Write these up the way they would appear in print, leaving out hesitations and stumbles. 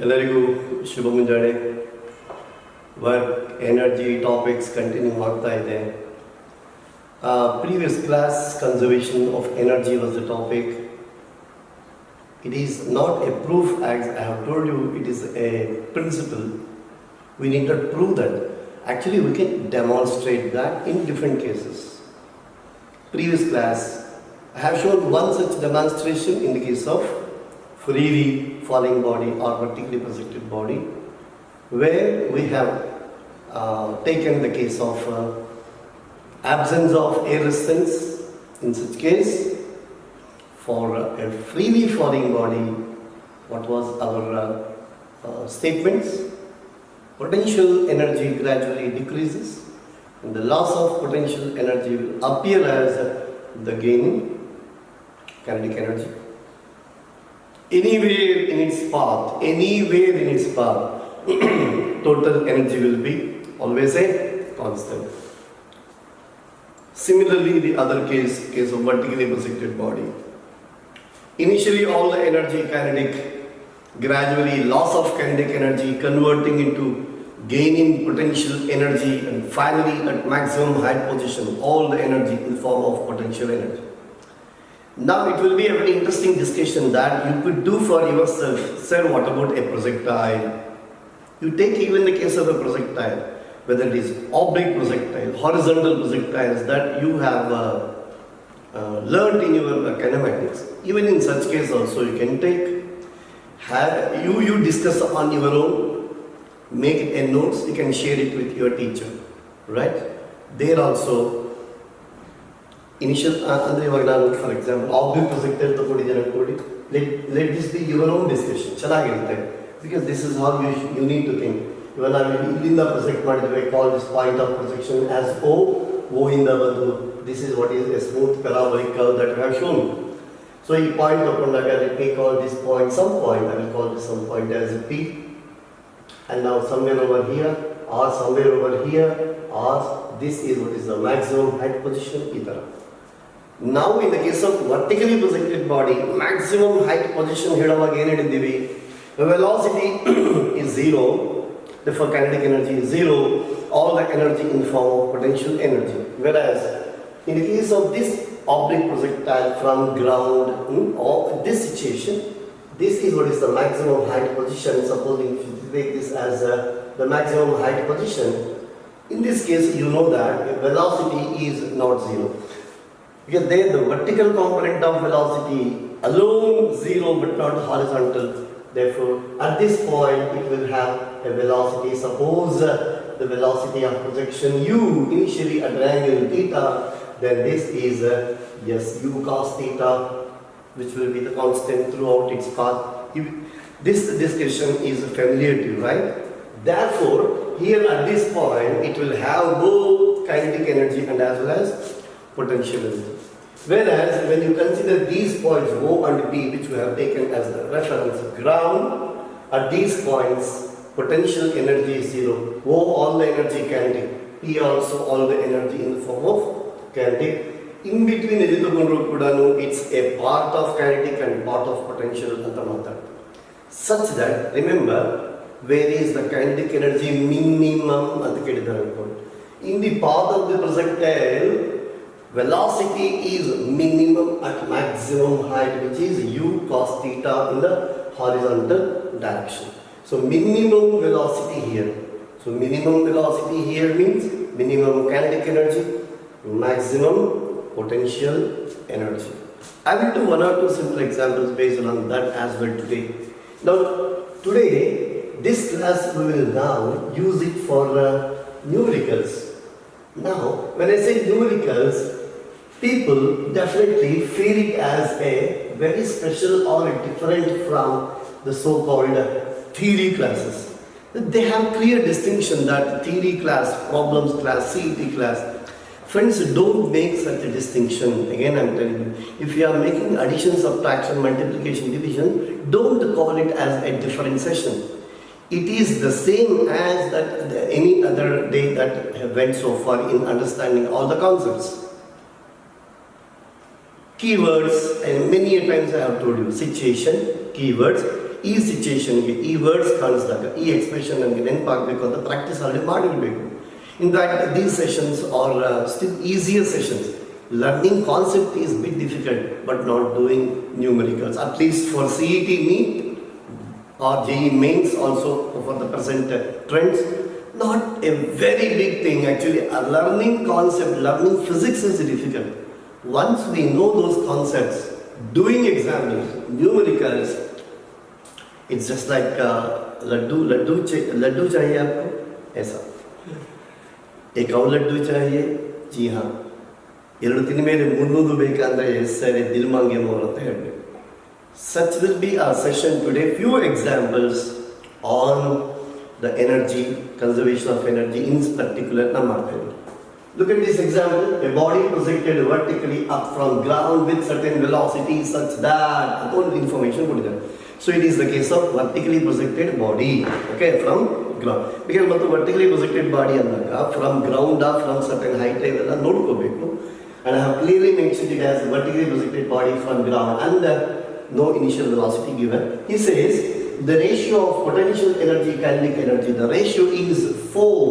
ಎಲ್ಲರಿಗೂ ಶುಭ ಮುಂಜಾನೆ. Work energy topics continue ಆಗ್ತಾ ಇದೆ. Previous class, conservation of energy was the topic. It is not a proof, as I have told you, it is a principle. We need to prove that. Actually, we can demonstrate that in different cases. Previous class, I have shown one such demonstration in the case of freely falling body or vertically projected body, where we have taken the case of absence of air resistance. In such case, for a freely falling body, what was our statements? Potential energy gradually decreases and the loss of potential energy will appear as the gaining kinetic energy. Anywhere in its path, total energy will be always a constant. Similarly, the other case of vertically projected body. Initially, all the energy kinetic, gradually loss of kinetic energy converting into gaining potential energy, and finally at maximum height position, all the energy in the form of potential energy. Now it will be a very interesting discussion that you could do for yourself. Sir, what about a projectile? You take even the case of a projectile, whether it is oblique projectile, horizontal projectiles that you have learned in your kinematics. Even in such case also you can take, you discuss on your own, make it a notes, you can share it with your teacher, right? There also, initial, for example, oblique projectile let this be your own discussion, because this is how you need to think. When I will in the project, I call this point of projection as O in the Vandu. This is what is a smooth parabolic curve that I have shown. So you point upon that, let me call this point some point, I will call this some point as P. And now somewhere over here, or somewhere over here, or this is what is the maximum height position, etcetera. Now in the case of vertically projected body, maximum height position the velocity is zero, therefore kinetic energy is zero, all the energy in the form of potential energy. Whereas in the case of this oblique projectile from ground, or this situation, this is what is the maximum height position. Supposing if you take this as the maximum height position, in this case you know that velocity is not zero. Because there the vertical component of velocity alone zero but not horizontal. Therefore, at this point it will have a velocity. Suppose the velocity of projection u initially at an angle theta, then this is u cos theta, which will be the constant throughout its path. This discussion is familiar to you, right? Therefore, here at this point it will have both kinetic energy and as well as potential energy. Whereas when you consider these points O and P, which we have taken as the reference ground, at these points potential energy is zero. O all the energy kinetic, P also all the energy in the form of kinetic. In between it's a part of kinetic and part of potential. Such that, remember, where is the kinetic energy minimum? In the path of the projectile, velocity is minimum at maximum height, which is u cos theta in the horizontal direction. So minimum velocity here. So minimum velocity here means minimum kinetic energy, maximum potential energy. I will do one or two simple examples based on that as well today. Now today, this class we will now use it for numericals. Now when I say numericals, people definitely feel it as a very special or different from the so-called theory classes. They have clear distinction that theory class, problems class, CET class. Friends, don't make such a distinction. Again, I'm telling you, if you are making addition, subtraction, multiplication, division, don't call it as a differentiation. It is the same as that any other day that went so far in understanding all the concepts. Keywords, and many a times I have told you, situation, keywords. ಈ ಸಿಚುಯೇಷನ್ಗೆ ಈ words ಕಾಣಿಸಿದಾಗ ಈ expression ನನಗೆ ನೆನಪಾಗಬೇಕು ಅಂತ practice already ಮಾಡಿರಬೇಕು. In fact these sessions are still easier sessions. Learning concept is a bit difficult, but not doing numericals, at least for CET NEET or JEE mains also for the present trends, not a very big thing actually. Learning concept, learning physics is difficult. Once we know those concepts, doing examples, numericals, it's just like laddu चाहिए आपको ऐसा, एक और लड्डू चाहिए, जी हाँ, ಎರಡು ತಿಂದ ಮೇಲೆ ಮುನ್ನೂರು ಬೇಕಂದ್ರೆ ಸರಿ ದಿಲ್ ಮಾಂಗೆ ಮೋರ್ ಅಂತ ಹೇಳಬೇಕು. Such will be our session today. Few examples on the energy, conservation of energy in particular na ಮಾಡ್ತೇವೆ. Look at this example. A body projected vertically up from ground with certain velocity such that all information ಕೊಟ್ಟಿದ್ದಾರೆ. So it is the case of vertically projected body, okay, from ground. Because ಮತ್ತು vertically projected body ಅಂದಾಗ from ground or from certain height ಇವೆಲ್ಲ ನೋಡ್ಕೋಬೇಕು. And I have clearly mentioned it as vertically projected body from ground and no initial velocity given. He says the ratio of potential energy, kinetic energy, the ratio is 4.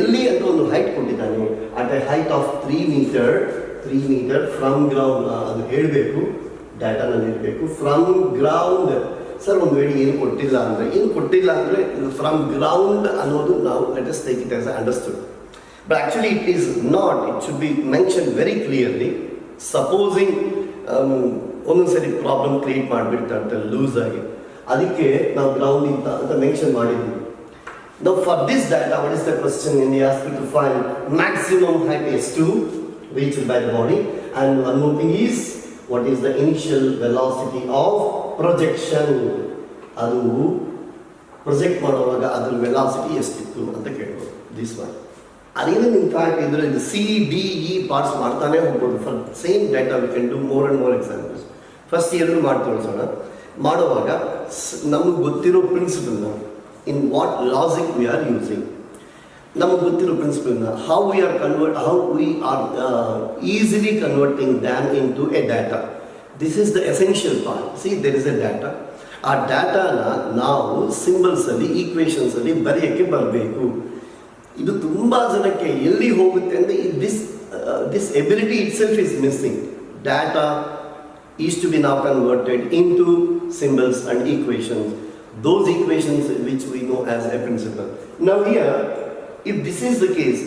ಎಲ್ಲಿ ಅಂತ ಒಂದು height ಕೊಟ್ಟಿದ್ದಾನೆ, at a height of 3 meter from ground. ಅದು ಹೇಳಬೇಕು, ಡಾಟಾನಲ್ಲಿ ಇರಬೇಕು. From ground sir ಒಂದು ವೇಳೆ ಏನು ಕೊಟ್ಟಿಲ್ಲ ಅಂದರೆ ಫ್ರಮ್ ಗ್ರೌಂಡ್ ಅನ್ನೋದು ನಾವು let us take it as understood. But actually it is not, it should be mentioned very clearly. Supposing ಒಂದೊಂದು ಸರಿ ಪ್ರಾಬ್ಲಮ್ ಕ್ರಿಯೇಟ್ ಮಾಡಿಬಿಡ್ತಾರೆ ಲೂಸ್ ಆಗಿ, ಅದಕ್ಕೆ ನಾವು ಗ್ರೌಂಡ್ ಅಂತ ಮೆನ್ಷನ್ ಮಾಡಿದ್ವಿ. Now for this data, what is the question? And he asked me to find maximum height S2 reached by the body, and one more thing is what is the initial velocity of projection. ಅದು project ಮಾಡುವಾಗ ಅದ್ರ velocity ಎಷ್ಟಿತ್ತು ಅಂತ ಕೇಳ್ಬೋದು. This one ಅದೇನು in fact ಇದರಲ್ಲಿ C D E parts ಮಾಡ್ತಾನೆ ಹೋಗ್ಬೋದು. For same data we can do more and more examples. First ಎರಡು ಮಾಡಿ ತೋರಿಸೋಣ. ಮಾಡುವಾಗ ನಮಗೆ ಗೊತ್ತಿರೋ ಪ್ರಿನ್ಸಿಪಲ್ನ, in what logic we are using, ನಮಗೆ ಗೊತ್ತಿರೋ ಪ್ರಿನ್ಸಿಪಲ್ನ how we are easily converting them into a data. This is the essential part. See there is a data. ಆ ಡಾಟಾನ ನಾವು ಸಿಂಬಲ್ಸಲ್ಲಿ ಈಕ್ವೇಷನ್ಸಲ್ಲಿ ಬರೆಯೋಕ್ಕೆ ಬರಬೇಕು. ಇದು ತುಂಬ ಜನಕ್ಕೆ ಎಲ್ಲಿ ಹೋಗುತ್ತೆ ಅಂದರೆ this ability itself is missing. Data is to be ನಾವ್ converted into symbols and equations, those equations which we know as a principle. Now here if this is the case,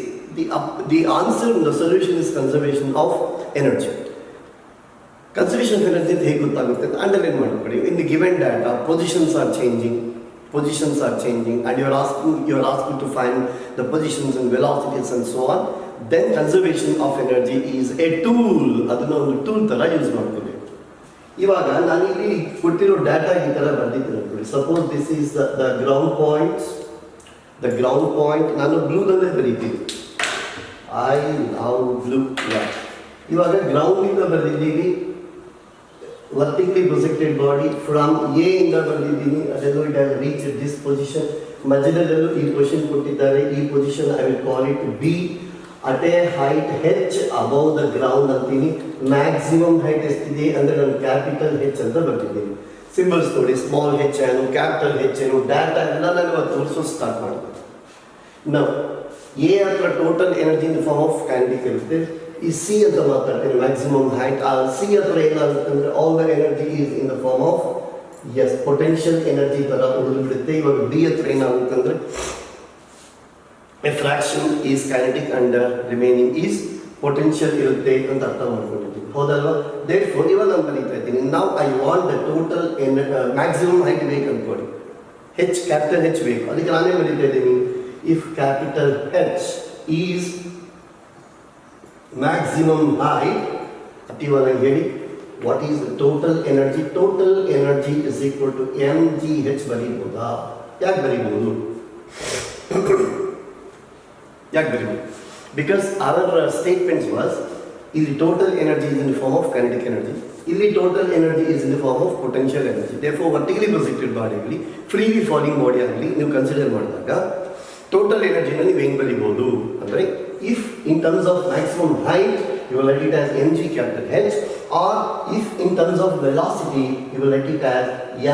the answer, the solution is conservation of energy. Conservation of energy ಅಂತ ಹೇಗೆ ಗೊತ್ತಾಗುತ್ತೆ ಅಂತ underline ಮಾಡ್ಕೊಳ್ಳಿ. In the given data positions are changing and you are asking to find the positions and velocities and so on. Then conservation of energy is a tool. ಅದನ್ನ ಒಂದು tool ತರ use ಮಾಡ್ಕೋಬೇಕು. ಇವಾಗ ನಾನು ಇಲ್ಲಿ ಕೊಟ್ಟಿರೋ ಡಾಟಾ ಈ ತರ ಬರ್ದಿದ್ದೀನಿ ಅನ್ಕೊಳ್ಳಿ. Suppose this is the ground point ನಾನು ಬ್ಲೂದಲ್ಲೇ ಬರೀತೀನಿ. I love blue. ಇವಾಗ ಗ್ರೌಂಡ್ ಇಂದ ಬರೆದಿದ್ದೀವಿ, vertically projected body from A ಇಂದ ಬಂದಿದ್ದೀನಿ, ಅದೆಲ್ಲೋ it has reached this position. ಮಧ್ಯದಲ್ಲೂ ಈ ಪೊಸಿಷನ್ ಕೊಟ್ಟಿದ್ದಾರೆ, ಈ position I will call it B. At a height H above the ground ಅಂತೀನಿ. ಮ್ಯಾಕ್ಸಿಮಮ್ ಹೈಟ್ ಎಷ್ಟಿದೆ ಅಂದರೆ ನಾನು ಕ್ಯಾಪಿಟಲ್ ಹೆಚ್ ಅಂತ ಬರ್ತಿದ್ದೀನಿ. ಸಿಂಬಲ್ಸ್ ನೋಡಿ, ಸ್ಮಾಲ್ ಹೆಚ್ ಏನು, ಕ್ಯಾಪಿಟಲ್ ಹೆಚ್ ಏನು, ಡಾಟಾ ಎಲ್ಲ ನಾನು ತೋರಿಸೋ ಸ್ಟಾರ್ಟ್ ಮಾಡಿದೆ. ನಾವು ಎ ಹತ್ರ total energy in form of kinetic ಇರುತ್ತೆ. ಈ ಸಿ ಅಂತ ಮಾತಾಡ್ತೀನಿ, ಮ್ಯಾಕ್ಸಿಮಮ್ ಹೈಟ್. ಆ ಸಿ ಹತ್ರ ಏನಾಗುತ್ತೆ ಅಂದರೆ all the energy is in the form of potential energy ಥರ ಉಳಿದ್ಬಿಡುತ್ತೆ. ಇವಾಗ ಬಿ ಹತ್ರ ಏನಾಗುತ್ತೆ ಅಂದರೆ a fraction is kinetic and remaining is potential ಇರುತ್ತೆ ಅಂತ ಅರ್ಥ ಮಾಡ್ಕೊಂಡಿದ್ದೀನಿ, ಹೌದಲ್ವಾ? ದೇರ್ಫೋರ್ ಇವಾಗ ನಾನು ಬರೀತಾ ಇದ್ದೀನಿ, ನಾವು I want the total maximum height ಬೇಕು ಅಂದ್ಕೊಳ್ಳಿ, ಹೆಚ್ ಕ್ಯಾಪಿಟಲ್ ಹೆಚ್ ಬೇಕು. ಅದಕ್ಕೆ ನಾನೇ ಬರೀತಾ ಇದ್ದೀನಿ, if capital H is maximum height, ಇವಾಗ ಹೇಳಿ what is total energy? Total energy is equal to mgh ಬರೀಬೋದಾ? ಯಾಕೆ ಬರೀಬೋದು? Because our statements was, ಇಲ್ಲಿ total energy is in the form of kinetic energy, ಇಲ್ಲಿ total energy is in the form of potential energy. Therefore vertically projected body ಆಗಲಿ, freely falling body ಆಗಲಿ ನೀವು consider ಮಾಡಿದಾಗ total ಎನರ್ಜಿನ ನೀವು ಹೆಂಗೆ ಬರೀಬೋದು ಅಂದರೆ, if in terms of maximum height you will write it as mg capital H, or if in terms of velocity, you will write it as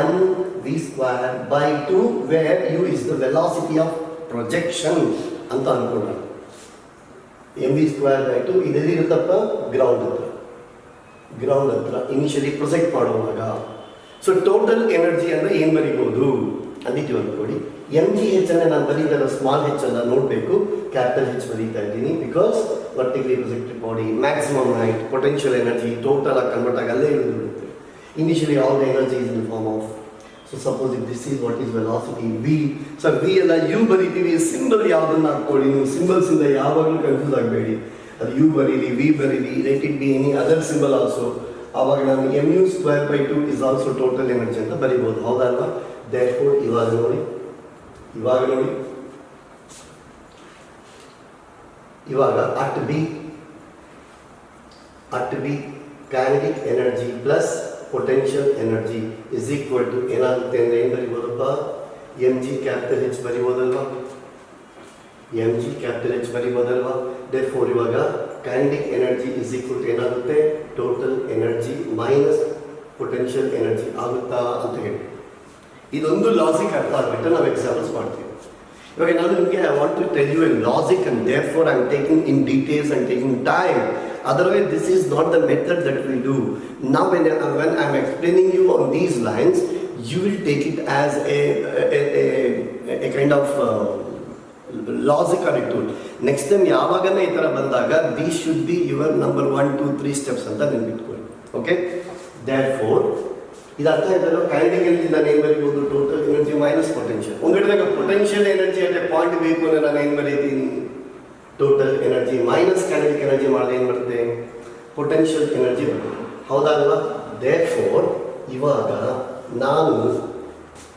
mv square by 2, where u is the velocity of projection ಅಂತ ಅನ್ಕೊಂಡ್ರೆ. mv square by 2 ಇದೆಲ್ಲಿರುತ್ತಪ್ಪ, ground ಹತ್ರ initially project ಮಾಡುವಾಗ. So total energy ಅಂದರೆ ಏನು ಬರೀಬಹುದು ಅಂದಿದ್ದೀವಿ ಅಂದ್ಕೊಳ್ಳಿ. M G ಹೆಚ್ ಅನ್ನು ನಾನು ಬರೀತಾರ small ಹೆಚ್ ಅನ್ನ ನೋಡಬೇಕು, ಕ್ಯಾಪಿಟಲ್ ಹೆಚ್ ಬರೀತಾ ಇದ್ದೀನಿ. Because vertically projected body, maximum height, potential energy total ಆಗಿ ಕನ್ವರ್ಟ್ ಆಗಿ ಅಲ್ಲೇ ಇರುತ್ತೆ. Initially all the energy is in form of, so suppose if this is what is velocity V. So V ಎಲ್ಲ U ಬರೀತೀವಿ, symbol ಯಾವುದನ್ನ ಹಾಕೊಳ್ಳಿ, ನೀವು symbols ಇಂದ ಯಾವಾಗಲೂ ಕನ್ಫ್ಯೂಸ್ ಆಗಬೇಡಿ. ಅದು ಯು ಬರೀಲಿ, ವಿ ಬರೀಲಿ, let it be any other symbol also. ಆವಾಗ ನಾನು M U square by 2 is also total energy ಅಂತ ಬರೀಬೋದು, ಹೌದಲ್ವಾ? ದೇರ್ಫೋರ್ ಇವಾಗ ನೋಡಿ, ಇವಾಗ at B kinetic energy plus potential energy is equal to ಏನಾಗುತ್ತೆ ಅಂದರೆ ಏನು ಬರಿಬೋದಪ್ಪ, ಎಮ್ ಜಿ ಕ್ಯಾಪಿಟಲ್ ಹೆಚ್ ಬರಿಬೋದಲ್ವಾ, ದೇರ್ಫೋರ್ ಇವಾಗ kinetic energy is equal to ಏನಾಗುತ್ತೆ, total energy minus potential energy ಆಗುತ್ತಾ ಅಂತ ಹೇಳಿ. ಇದೊಂದು ಲಾಜಿಕ್ ಅರ್ಥ ಆಗಿಬಿಟ್ಟು ನಾವು ಎಕ್ಸಾಂಪಲ್ಸ್ ಮಾಡ್ತೀವಿ. ಇವಾಗ ನಾನು ನಿಮಗೆ I want to tell you a logic and therefore I am taking in details and taking time. Otherwise, this is not the method that we do. Now, when I am explaining you on these lines, you will take it as a kind of logic or a tool. Next time, ಯಾವಾಗನೇ ಈ ಥರ ಬಂದಾಗ, these should be your number 1, 2, 3 steps ಅಂತ ನೆನಪಿಟ್ಕೊಳ್ಳಿ. Okay, therefore, ಇದು ಅರ್ಥ ಆಯ್ತಲ್ಲ. Kinetic energy ನಾನು ಏನು ಬರೀಬೋದು, ಟೋಟಲ್ ಎನರ್ಜಿ ಮೈನಸ್ ಪೊಟೆನ್ಷಿಯಲ್. ಒಂದ್ಗಡೆದಾಗ potential energy at a point ಬೇಕು ಅಂದರೆ ನಾನು ಏನು ಬರೀತೀನಿ, total energy minus kinetic energy ಮಾಡಿದ್ರೆ ಏನು ಬರುತ್ತೆ, ಪೊಟೆನ್ಷಿಯಲ್ ಎನರ್ಜಿ ಬರುತ್ತೆ, ಹೌದಲ್ವಾ? ದೇರ್ಫೋರ್ ಇವಾಗ ನಾನು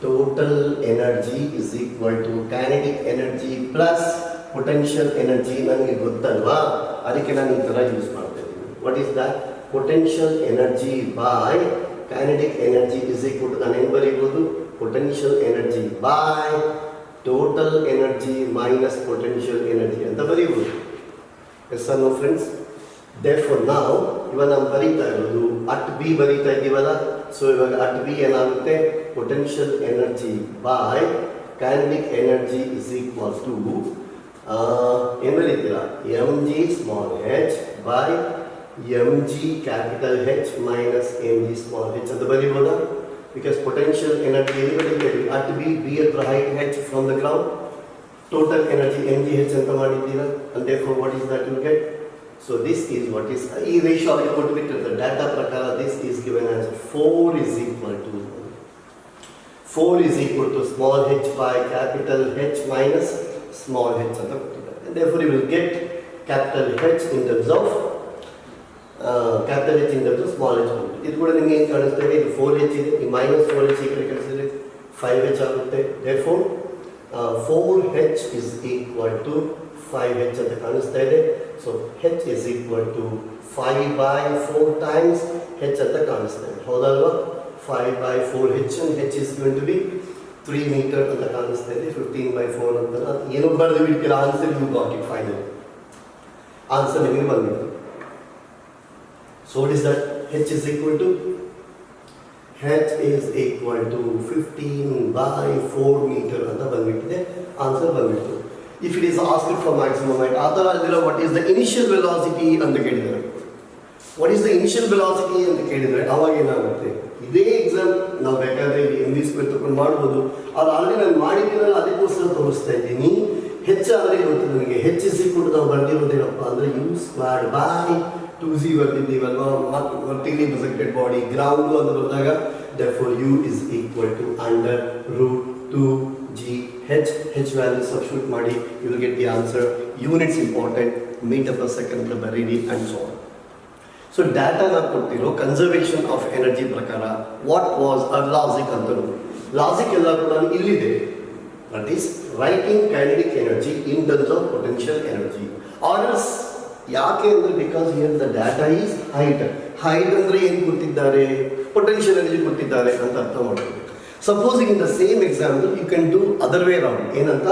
total energy is equal to kinetic energy plus potential energy ನನಗೆ ಗೊತ್ತಲ್ವಾ, ಅದಕ್ಕೆ ನಾನು ಈ ಥರ ಯೂಸ್ ಮಾಡ್ತಾ ಇದ್ದೀನಿ. What is that? Potential energy by kinetic energy is equal to ನಾನು ಏನು ಬರೀಬೋದು, potential energy by total energy minus potential energy ಅಂತ ಬರೀಬೋದು. Yes or no friends? Therefore ನಾವು ಇವಾಗ ನಾವು ಬರೀತಾ ಇರೋದು ಅಟ್ ಬಿ ಬರೀತಾ ಇದ್ದೀವಲ್ಲ. ಸೊ ಇವಾಗ ಅಟ್ ಬಿ ಏನಾಗುತ್ತೆ, potential energy by kinetic energy is equal to ಏನು ಬರೀತೀರಾ, m g small h by m g capital H minus m g small h ಅಂತ ಬರೀಬೋದಾ? Because potential energy anybody at B at the height h from the ground, total energy mgh anta madidira, and therefore what is that you get? So this is what is e ratio equal to the data prakara. This is given as 4 is equal to small h by capital H minus small h anta kottidare, and therefore you will get capital H in terms of capital H in terms of small h. ಇದು ಕೂಡ ನಿಮಗೆ ಏನು ಕಾಣಿಸ್ತಾ ಇದೆ, ಇದು 4h ಇದೆ, ಈ minus 4h ಈ ಕಡೆ ಕಳಿಸಿದ್ರೆ 5h ಆಗುತ್ತೆ. Therefore 4h is equal to 5h ಅಂತ ಕಾಣಿಸ್ತಾ ಇದೆ. So h is equal to 5/4 times h ಅಂತ ಕಾಣಿಸ್ತಾ ಇದೆ, ಹೌದಲ್ವಾ? 5/4h and h is going to be 3 meter ಅಂತ ಕಾಣಿಸ್ತಾ ಇದೆ. 15/4 ಅಂತ ಏನೋ ಬರೆದು ಬಿಡ್ತೀರಾ, answer you got it final. Answer ನಿಮಗೆ ಬಂದಿತ್ತು. So what is that? H is equal to 15/4 meter ಅಂತ ಬಂದ್ಬಿಟ್ಟಿದೆ, ಆನ್ಸರ್ ಬಂದ್ಬಿಟ್ಟು. If it is asked for maximum height, ಆ ಥರ ಅಲ್ಲಿರೋ what is the initial velocity ಅಂತ ಕೇಳಿದರೆ, what is the initial velocity ಅಂತ ಕೇಳಿದರೆ ಅವಾಗ ಏನಾಗುತ್ತೆ, ಇದೇ ಎಕ್ಸಾಮ್ ನಾವು ಬೇಕಾದರೆ ಎಮ್ ವಿ ಸ್ಕ್ವೇರ್ ತಗೊಂಡು ಮಾಡ್ಬೋದು. ಅದು ಆಲ್ರೆಡಿ ನಾನು ಮಾಡಿದ್ದೀನಲ್ಲ, ಅದಕ್ಕೋಸ್ಕರ ತೋರಿಸ್ತಾ ಇದ್ದೀನಿ. ಹೆಚ್ಚಾದರೆ ಗೊತ್ತು ನನಗೆ. ಹೆಚ್ ಇಸ್ ಈಕ್ವಲ್ ಟು ನಾವು ಬರ್ದಿರೋದೇನಪ್ಪ ಅಂದರೆ ಯು ಸ್ಕ್ವೇರ್ಡ್ ಬೈ 2z ಬರ್ತಿದ್ದೀವಲ್ವಾ, ಮತ್ತು ವರ್ಟಿಕಲಿ ಪ್ರೊಜೆಕ್ಟೆಡ್ ಬಾಡಿ ಗ್ರೌಂಡು ಅಂತ ಬಂದಾಗ therefore u is equal to under root 2gh. h value substitute ಮಾಡಿ, you will get the answer. Units important, meter per second ಅಂತ ಬರೀರಿ and so on. So data na ಕೊಟ್ಟಿರೋ conservation of energy ಪ್ರಕಾರ what was a logic ಅಂತ ನೋಡಿ. Logic ಎಲ್ಲ ಕೂಡ ಇಲ್ಲಿದೆ. That is writing kinetic energy in terms of potential energy orders. ಯಾಕೆ ಅಂದರೆ because here the data is height. Height ಅಂದರೆ ಏನು ಕೊಟ್ಟಿದ್ದಾರೆ, ಪೊಟೆನ್ಷಿಯಲ್ ಎನರ್ಜಿ ಕೊಟ್ಟಿದ್ದಾರೆ ಅಂತ ಅರ್ಥ ಮಾಡ್ತೀವಿ. Supposing in the same example you can do other way around. ಏನಂತ,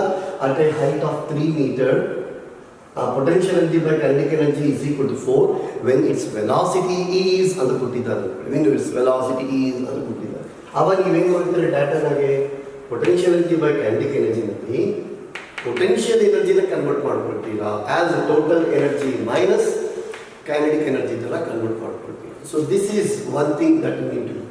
at a height of 3 meter Potential energy by kinetic energy is equal to 4 when its velocity is ಅಂತ ಕೊಟ್ಟಿದ್ದಾರೆ. when its velocity is ಅಂತ ಕೊಟ್ಟಿದ್ದಾರೆ. ಆವಾಗ ನೀವೇನು ಮಾಡ್ತೀರಿ ಡಾಟಾನಾಗೆ potential energy by kinetic ಎನರ್ಜಿನಲ್ಲಿ ಪೊಟೆನ್ಷಿಯಲ್ ಎನರ್ಜಿನ ಕನ್ವರ್ಟ್ ಮಾಡ್ಕೊಳ್ತೀರಾ as total energy minus kinetic energy ತರ ಕನ್ವರ್ಟ್ ಮಾಡ್ಕೊಳ್ತೀರಾ. So this is one thing that you need to do.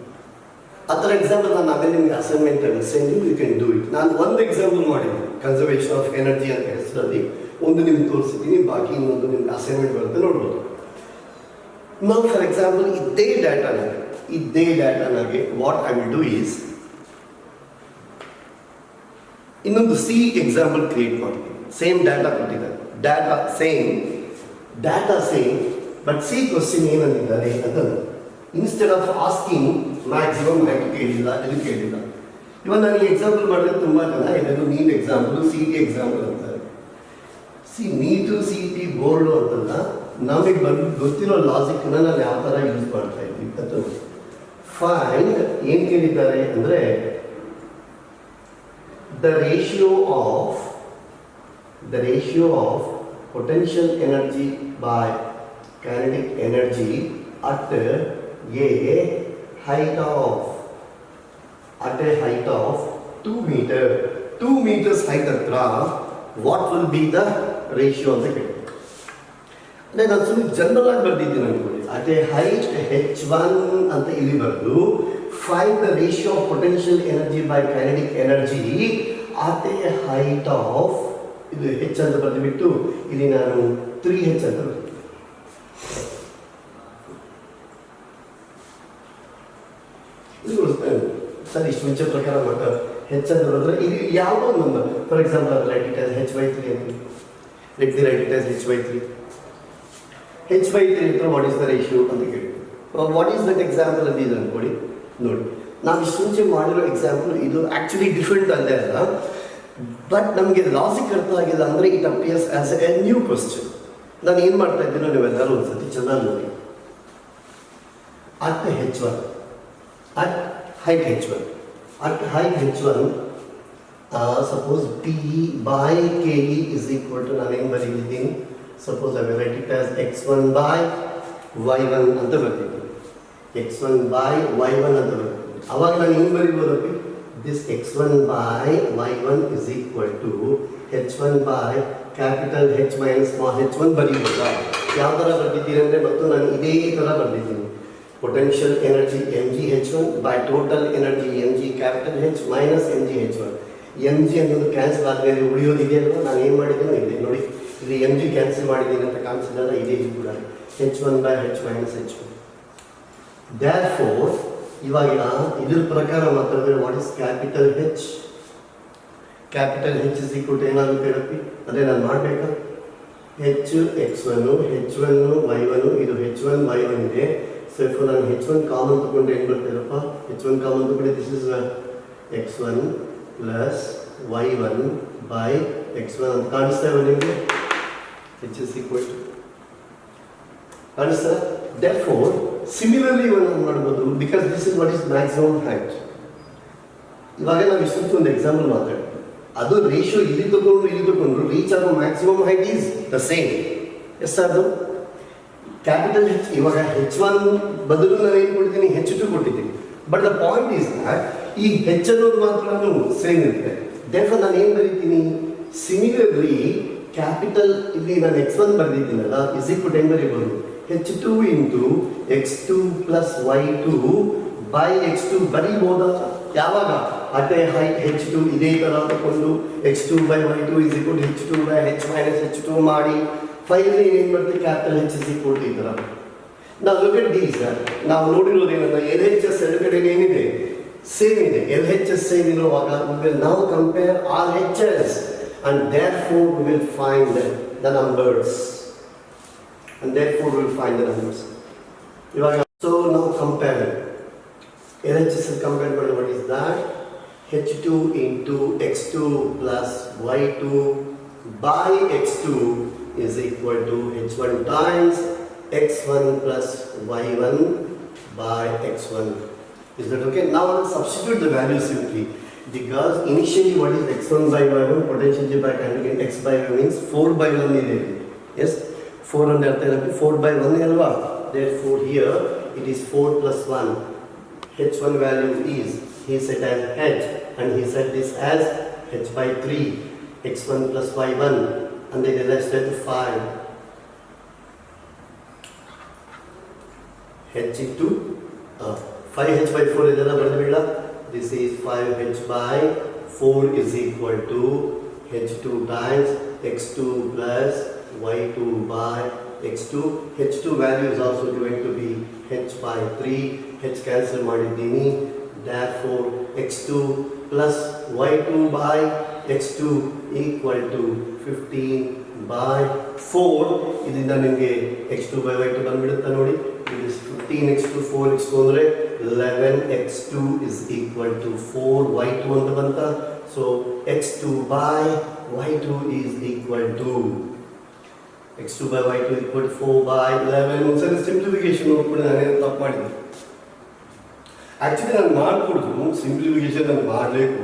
ಆ ಥರ ಎಕ್ಸಾಂಪಲ್ ನಾನು ಆಮೇಲೆ ನಿಮಗೆ ಅಸೈನ್ಮೆಂಟ್ ಅಲ್ಲಿ send you can do it. ನಾನು ಒಂದು ಎಕ್ಸಾಂಪಲ್ ಮಾಡಿದ್ದೀನಿ ಕನ್ಸರ್ವೇಷನ್ ಆಫ್ ಎನರ್ಜಿ ಅಂತ ಹೆಸರಲ್ಲಿ, ಒಂದು ನಿಮ್ಗೆ ತೋರಿಸಿದ್ದೀನಿ, ಬಾಕಿ ಇನ್ನೊಂದು ನಿಮ್ಗೆ ಅಸೈನ್ಮೆಂಟ್ ಬರುತ್ತೆ ನೋಡ್ಬೋದು. ನಾವು ಫಾರ್ ಎಕ್ಸಾಂಪಲ್ ಇದೇ ಡಾಟಾನಾಗೆ what I will do is ಇನ್ನೊಂದು ಸಿ ಎಕ್ಸಾಂಪಲ್ ಕ್ರಿಯೇಟ್ ಮಾಡ್ತೀನಿ. ಸೇಮ್ ಡಾಟಾ ಕೊಟ್ಟಿದ್ದಾರೆ, data same but C question ಏನಂದಿದ್ದಾರೆ ಅಂತ instead of asking maximum height ಕೇಳಿಲ್ಲ, ಇದು ಕೇಳಿಲ್ಲ. ಇವಾಗ ನಾನು ಈ ಎಕ್ಸಾಂಪಲ್ ಮಾಡಿದ್ರೆ ತುಂಬ ಜನ ಇದನ್ನು NEET example C T example ಅಂತಾರೆ. ನೀಟು ಸಿ ಟಿ ಬೋರ್ಡು ಅಂತಲ್ಲ, ನಮಗೆ ಗೊತ್ತಿರೋ ಲಾಜಿಕ್ನ ನಾನು ಯಾವ ಥರ ಯೂಸ್ ಮಾಡ್ತಾ ಇದ್ದೀವಿ ಅಂತ. ಫೈಂಡ್ ಏನು ಕೇಳಿದ್ದಾರೆ ಅಂದರೆ the ratio of potential energy by kinetic energy at a height of 2 meters height hatra what will be the ratio ಅಂತ ಕೇಳಿದೆ. ಅಂದರೆ ನಾನು ಸುಮ್ಮನೆ ಜನರಲ್ ಆಗಿ ಬರ್ದಿದ್ದೀನಿ ಅನ್ಕೊಳ್ಳಿ. at a height h1 ಅಂತ ಇಲ್ಲಿ ಬರೆದು find the ratio of potential energy by kinetic energy at a height of ಇದು h ಅಂತ ಬರೆದುಬಿಟ್ಟು ಇಲ್ಲಿ ನಾನು 3h ಅಂತ ಬರ್ತೀನಿ. ಇದು ಸರ್ ಇಷ್ಟು ಮುಂಚೆ ಪ್ರಕಾರ ಹೆಚ್ಚು ಅಂತ ಬರೆದ್ರೆ ಇದು ಯಾವುದೋ ಒಂದು ನಂಬರ್, ಫಾರ್ ಎಕ್ಸಾಂಪಲ್ ಅದು ರೈಟ್ ಇಟ್ ಆಸ್ h/3 ಅಂತ let the right it as h/3 ಹತ್ರ ವಾಟ್ ಈಸ್ ದ ರೇಷಿಯೋ ಅಂತ ಕೇಳಿ. ವಾಟ್ ಈಸ್ ದಟ್ ಎಕ್ಸಾಂಪಲ್ ಅಂತ ಇದು ಅನ್ಕೊಡಿ. ನೋಡಿ, ನಾವು ಇಷ್ಟು ಮುಂಚೆ ಮಾಡಿರೋ ಎಕ್ಸಾಂಪಲ್ ಇದು ಆ್ಯಕ್ಚುಲಿ ಡಿಫ್ರೆಂಟ್ ಅಲ್ಲೇ ಅಲ್ಲ, ಬಟ್ ನಮಗೆ ಲಾಜಿಕ್ ಅರ್ಥ ಆಗಿಲ್ಲ ಅಂದರೆ it appears as A new question. ನಾನು ಏನು ಮಾಡ್ತಾ ಇದ್ದೀನೋ ನೀವೆಲ್ಲರೂ ಒಂದ್ಸತಿ ಚೆನ್ನಾಗಿ ನೋಡಿ. at h1 at height h1 suppose P by KE is equal to ನಾನು ಏನು ಬರೀತಿದ್ದೀನಿ, suppose I will write it as x1 by y1 ಅಂತ ಬರ್ತಿದ್ದೀನಿ. x1 by y1 ಅಂತ ಬರ್ತಿದ್ದೀನಿ. ಅವಾಗ ನಾನು ಏನು ಬರೀಬೋದಕ್ಕೆ this x1 by y1 is equal to h1 by capital H minus small h1 ಬರೀಬೋದಾ? ಯಾವ ಥರ ಬರ್ತಿದ್ದೀನಿ ಅಂದರೆ ಮತ್ತು ನಾನು ಇದೇ ಥರ ಬರ್ತಿದ್ದೀನಿ. Potential energy mgh1 by total energy mg capital H minus mgh1. mg ಅನ್ನೋದು ಕ್ಯಾನ್ಸಲ್ ಆದಮೇಲೆ ಉಳಿಯೋದು ಇದೆಯಲ್ವ, ನಾನು ಏನು ಮಾಡಿದ್ದೀನಿ ಇದೆ ನೋಡಿ, ಇಲ್ಲಿ mg ಕ್ಯಾನ್ಸಲ್ ಮಾಡಿದ್ದೀನಿ ಅಂತ ಕಾಣಿಸಿದಲ್ಲ, ಇದೇ ಇದು ಕೂಡ h1 by H minus h1. Therefore ಇವಾಗ ಇದ್ರ ಪ್ರಕಾರ ಮಾತಾಡಿದ್ರೆ what is capital H is equal to ಏನಾಗುತ್ತೆ ಹೇಳಪ್ಪಿ, ಅದೇ ನಾನು ಮಾಡಬೇಕಾ, h x1 h1 y1 ಇದು h1 y1 ಇದೆ. ಸೊ ಇಫ್ ನಾನು h1 ಕಾಮನ್ ತಗೊಂಡ್ರೆ ಏನು ಬರ್ತೀರಪ್ಪ, h1 ಕಾಮನ್ ತಗೊಂಡ್ರೆ this is x1 plus y1 by x1 ಅಂತ ಕಾಣಿಸ್ತಾ ಇವ ನಿಮಗೆ, h is equal to ಕಾಣಿಸ್ತಾ. Therefore ಸಿಮಿಲರ್ಲಿ ಇವನ್ನು ಮಾಡ್ಬೋದು, because this is what is maximum height. ಇವಾಗ ನಾವು ಇಷ್ಟೊಂದು ಒಂದು ಎಕ್ಸಾಂಪಲ್ ಮಾತಾಡ್ತೀವಿ, ಅದು ರೇಷಿಯೋ ಇಲ್ಲಿ ತಗೊಂಡು ರೀಚ್ ಆಗೋ maximum height is the same. ಎಷ್ಟಾದ್ರು ಕ್ಯಾಪಿಟಲ್ H. ಇವಾಗ h1 ಬದಲು ನಾನು ಏನು ಕೊಡ್ತೀನಿ, h2 ಕೊಟ್ಟಿದ್ದೀನಿ. But the point is that ಈ h ಅನ್ನೋದು ಮಾತ್ರ ಸೇಮ್ ಇರುತ್ತೆ. ದೇರ್ಫೋರ್ ನಾನು ಏನು ಬರೀತೀನಿ, ಸಿಮಿಲರ್ಲಿ ಕ್ಯಾಪಿಟಲ್ ಇಲ್ಲಿ ನಾನು x1 ಬರೆದಿದ್ದೀನಲ್ಲ ಇಸ್ ಈಕ್ವಲ್ ಟು ಏನು ಬರೀಬೋದು, h2 into x2 plus y2 by x2 ಬರೀಬೋದಾ? ಯಾವಾಗ ಅಟ್ ಎ ಹೈಟ್ h2 ಇದೇ ಥರ ತಗೊಂಡು x2 by y2 is equal h2 by h minus h2 ಮಾಡಿ ಫೈನಲಿ ಏನು ಮಾಡ್ತೀವಿ, capital H is equal to ಈ ಥರ. ನಾವು ಲುಕ್ ಎಟ್ ದೀಸ್, ನಾವು ನೋಡಿರೋದೇನಂತ LHS ಎರಡು ಕಡೆ ಏನಿದೆ ಸೇಮ್ ಇದೆ. LHS ಸೇಮ್ ಇರುವಾಗ we will now compare RHS and therefore we will find the numbers. ಇವಾಗ ಸೊ ನಾವು ಕಂಪೇರ್ LHS ಕಂಪೇರ್ ಮಾಡಿ what is that, h2 into x2 plus y2 by x2 is equal to h1 times x1 plus y1 by x1. Is that okay? Now let's substitute the values simply, because initially what is x1 by y1, potential by kinetic x by y means 4 by 1 ಇದೆ. Yes, 4 under 4 by 1 alwa. Therefore here it is 4 plus 1. H1 value is, he said as H, and he said this as H by 3, x1 plus y1, and then the rest at 5. H into 5h by 4 is this is 5h by 4 is equal to h2 times x2 plus y2 by x2. h2 value is also going to be h by 3, h cancel ಮಾಡಿದ್ದೀನಿ. Therefore x2 plus y2 by x2 equal to 15 by 4. ಇದರಿಂದ ನಿಮಗೆ x2 by y2 ಬಂದ್ಬಿಡುತ್ತೆ ನೋಡಿ. It is 15x2 4x2 ಅಂದರೆ 11x2 is equal to 4y2 ಅಂತ ಬಂತ. So x2 by y2 is equal to x2 by y2 is equal to 4 by 11. ಒಂದ್ಸಲ simplification ನೋಡ್ಕೊಂಡು ನಾನೇನು ತಪ್ಪು ಮಾಡಿದ್ದೆ. ಆ್ಯಕ್ಚುಲಿ ನಾನು ಮಾಡಿಕೊಡ್ತು ಸಿಂಪ್ಲಿಫಿಕೇಶನ್ ನಾನು ಮಾಡಬೇಕು,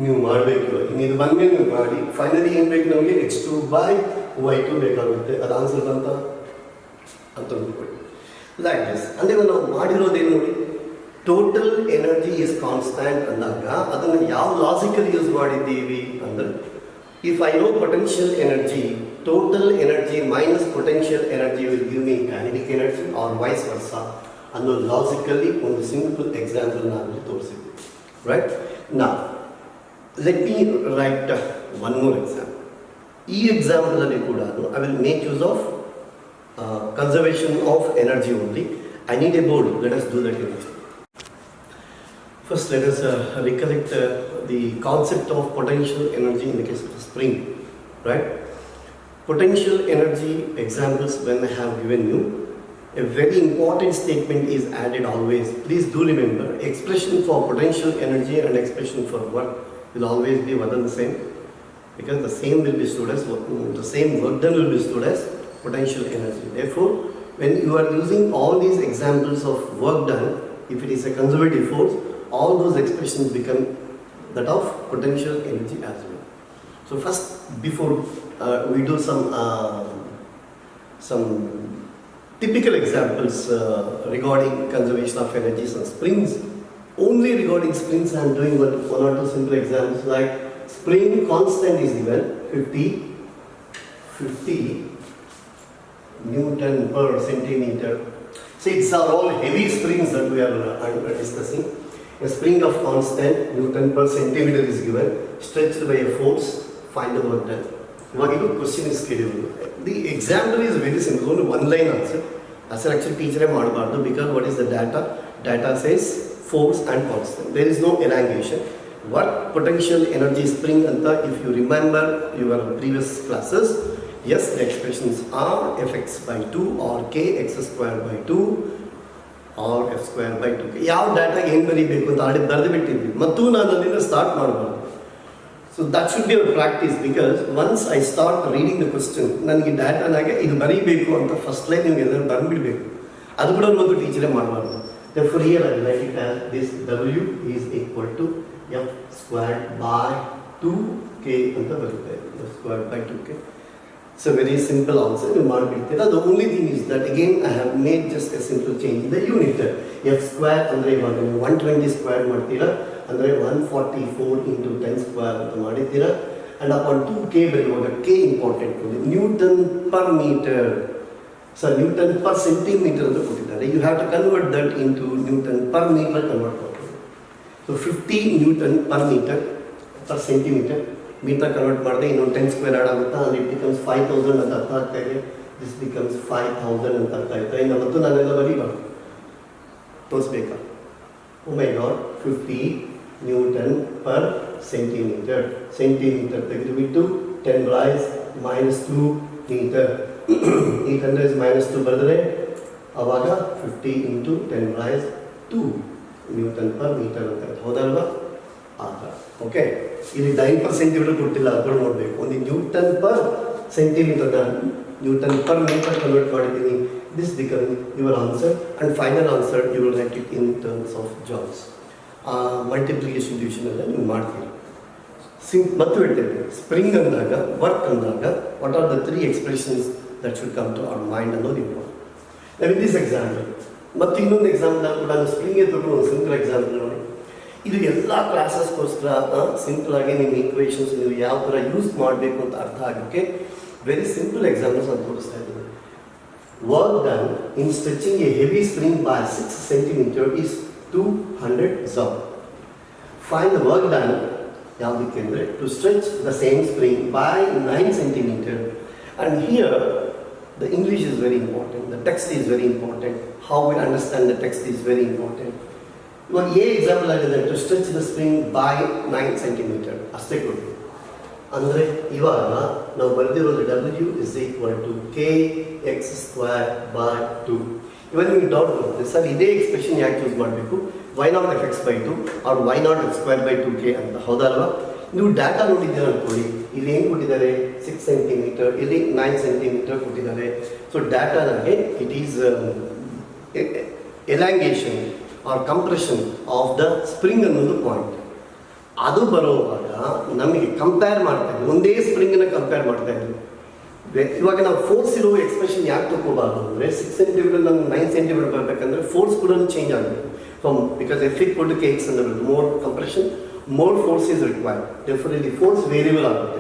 ನೀವು ಮಾಡಬೇಕು. ಇನ್ನು ಇದು ಬಂದ್ಮೇಲೆ ನೀವು ಮಾಡಿ ಫೈನಲಿ ಏನು ಬೇಕು ನಮಗೆ x2 by y2 ಬೇಕಾಗುತ್ತೆ. ಅದು ಆನ್ಸರ್ ಬಂತ ಅಂತ ಅಂದ್ಕೊಳ್ಳಿ. Like this. ಅಂದರೆ ನಾವು ಮಾಡಿರೋದೇನು ನೋಡಿ, ಟೋಟಲ್ ಎನರ್ಜಿ ಈಸ್ ಕಾನ್ಸ್ಟೆಂಟ್ ಅಂದಾಗ ಅದನ್ನು ಯಾವ ಲಾಜಿಕಲ್ಲಿ ಯೂಸ್ ಮಾಡಿದ್ದೀವಿ ಅಂದರೆ, if I know potential energy, total energy minus potential energy will give me kinetic energy or vice versa ಅನ್ನೋ ಲಾಜಿಕಲ್ಲಿ ಒಂದು ಸಿಂಪಲ್ ಎಕ್ಸಾಂಪಲ್ ನಾನು ತೋರಿಸಿದ್ದೆ. ರೈಟ್ ನಾ let me write one more example. ಈ ಎಕ್ಸಾಂಪಲಲ್ಲಿ ಕೂಡ I will make use of conservation of energy only. I need a board. Let us do that in next. First, let us recollect the concept of potential energy in the case of a spring. Right? Potential energy examples when I have given you, a very important statement is added always. Please do remember, expression for potential energy and expression for work will always be one and the same, because the same will be stored as the same work done will be stored as potential energy. Therefore, when you are using all these examples of work done, if it is a conservative force, all those expressions become that of potential energy as well. So first, before we do some typical examples regarding conservation of energies and springs, only regarding springs I am doing one or two simple examples, like spring constant is given 50 Newton per centimeter. So it's are all heavy springs that we are discussing. A spring of constant Newton per centimeter is given, stretched by a force, find the work done. Now the question is scheduled. The example is very simple, only one line answer. As an actual teacher I am because what is the data? Data says force and constant. There is no elongation. What potential energy spring anta, if you remember your previous classes, yes, the expressions are fx by 2 or k x square by 2 or f square by 2k. ಯಾವ data ಏನು ಬರೀಬೇಕು ಅಂತ already ಬರೆದು ಬಿಟ್ಟಿದ್ವಿ, ಮತ್ತು ನಾನು ಅಲ್ಲಿಂದ start ಮಾಡಬಾರ್ದು. So that should be our practice, because once I start reading the question, ನನಗೆ ಡಾಟಾನಾಗೆ ಇದು ಬರೀಬೇಕು ಅಂತ ಫಸ್ಟ್ ಲೈನ್ ನಿಮ್ಗೆ ಎಲ್ಲರೂ ಬಂದುಬಿಡಬೇಕು. ಅದು ಕೂಡ ಒಂದು ಟೀಚರೇ ಮಾಡಬಾರ್ದು. Therefore here I write it as this: W is equal to f squared by 2k ಅಂತ ಬರುತ್ತೆ. f squared by 2k. It's a very simple answer. The only thing is that again I have made just a simple change in the unit. F square andre 120 square ಮಾಡ್ತೀರಾ ಅಂದರೆ 144 into 10 square ಅಂತ ಮಾಡಿದ್ದೀರಾ. And upon 2k ಬರೆಯುವಾಗ k important Newton per meter. So Newton per centimeter ಅಂತ ಕೊಟ್ಟಿದ್ದಾರೆ. You have to convert that into Newton per meter convert ಮಾಡ್ತೀವಿ. So 50 Newton per meter per centimeter. Metre convert ಮಾಡಿದೆ, ಇನ್ನೊಂದು 10 square add ಆಗುತ್ತಾ, ಅಲ್ಲಿ it becomes 5000 ಅಂತ ಅರ್ಥ ಆಗ್ತಾ ಇದೆ. ದಿಸ್ ಬಿಕಮ್ಸ್ 5000 ಅಂತ ಅರ್ಥ ಆಯ್ತಾ. ಇನ್ನು ಮತ್ತು ನಾನೆಲ್ಲ ಬರೀಬಾರ್ದು, ತೋರಿಸ್ಬೇಕಾ? Oh my god, 50 newton per centimetre. Centimetre ತೆಗೆದುಬಿಟ್ಟು 10 ರೈಸ್ -2 ಮೀಟರ್. ಈ 10 ರೈಸ್ -2 ಬರೆದ್ರೆ ಆವಾಗ 50 into 10 raise 2 newton per metre ಅಂತ ಹೌದಲ್ವಾ? ಆ ಥರ. ಓಕೆ, ಇಲ್ಲಿ 9% ಕೊಟ್ಟಿಲ್ಲ, ಅದನ್ನು ನೋಡಬೇಕು. ಒಂದು ನ್ಯೂಟನ್ ಪರ್ ಸೆಂಟಿಮೀಟರ್ನ ನ್ಯೂಟನ್ ಪರ್ ಮೀಟರ್ ಕನ್ವರ್ಟ್ ಮಾಡಿದ್ದೀನಿ. This become your answer, and final answer you will write it in terms of joules. Multiplication division ಎಲ್ಲ ನೀವು ಮಾಡ್ತೀರಿ. ಮತ್ತು ಹೇಳ್ತೇವೆ ಸ್ಪ್ರಿಂಗ್ ಅಂದಾಗ ವರ್ಕ್ ಅಂದಾಗ what are the 3 expressions that should come to our mind ಅನ್ನೋದು important. With this example ಮತ್ತು ಇನ್ನೊಂದು ಎಕ್ಸಾಂಪಲ್ ಕೂಡ ನಾನು ಸ್ಪ್ರಿಂಗ್ಗೆ ತಗೊಂಡು ಒಂದು ಸಿಂಪಲ್ ಎಕ್ಸಾಂಪಲ್ ನೋಡಿ. ಇದು ಎಲ್ಲ ಕ್ಲಾಸಸ್ಗೋಸ್ಕರ ಸಿಂಪಲ್ ಆಗಿ ನಿಮ್ಮ ಈಕ್ವೇಷನ್ಸ್ ನೀವು ಯಾವ ಥರ ಯೂಸ್ ಮಾಡಬೇಕು ಅಂತ ಅರ್ಥ ಆಗೋಕ್ಕೆ ವೆರಿ ಸಿಂಪಲ್ ಎಕ್ಸಾಂಪಲ್ಸ್ ಅಂತ ತೋರಿಸ್ತಾ ಇದ್ದೀನಿ. Work done in stretching a heavy spring by 6 centimeter is 200 Joule. Find the work done ಯಾವುದಕ್ಕೆ ಅಂದರೆ to stretch the same spring by 9 centimeter. And here the English is very important, the text is very important, how we understand the text is very important. ಇವಾಗ a example ಆಗಿದೆ to stretch the spring by 9 centimeter ಅಷ್ಟೇ ಕೊಡಿ. ಅಂದರೆ ಇವಾಗ ನಾವು ಬರೆದಿರೋದು W is equal to kx² by 2. ಇವಾಗ ನಿಮಗೆ doubt ಬರುತ್ತೆ, ಸರ್ ಇದೇ ಎಕ್ಸ್ಪ್ರೆಷನ್ ಯಾಕೆ ಯೂಸ್ ಮಾಡಬೇಕು y0 fx/2 R y0 x²/2k ಅಂತ, ಹೌದಲ್ವಾ? ನೀವು ಡಾಟಾ ನೋಡಿದ್ದೀರ ಅನ್ಕೊಳ್ಳಿ, ಇಲ್ಲಿ ಏನು ಕೊಟ್ಟಿದ್ದಾರೆ 6 centimeter, ಇಲ್ಲಿ 9 centimeter ಕೊಟ್ಟಿದ್ದಾರೆ. ಸೊ ಡಾಟಾದಾಗೆ it is elongation or compression of the spring ಅನ್ನೋದು ಪಾಯಿಂಟ್. ಅದು ಬರೋವಾಗ ನಮಗೆ ಕಂಪೇರ್ ಮಾಡ್ತಾ ಇದ್ವಿ, ಒಂದೇ ಸ್ಪ್ರಿಂಗನ್ನು ಕಂಪೇರ್ ಮಾಡ್ತಾ ಇದ್ವಿ. ಇವಾಗ ನಾವು ಫೋರ್ಸ್ ಇರೋ ಎಕ್ಸ್ಪ್ರೆಷನ್ ಯಾಕೆ ತಗೋಬಾರ್ದು ಅಂದರೆ 6 centimeter ನಮ್ಗೆ 9 centimeter ಬರಬೇಕಂದ್ರೆ ಫೋರ್ಸ್ ಕೂಡ ಚೇಂಜ್ ಆಗಬೇಕು. From because F equal to kx ಅಂತ ಬರುತ್ತೆ, more compression more force is required. Therefore, the force variable ಆಗುತ್ತೆ.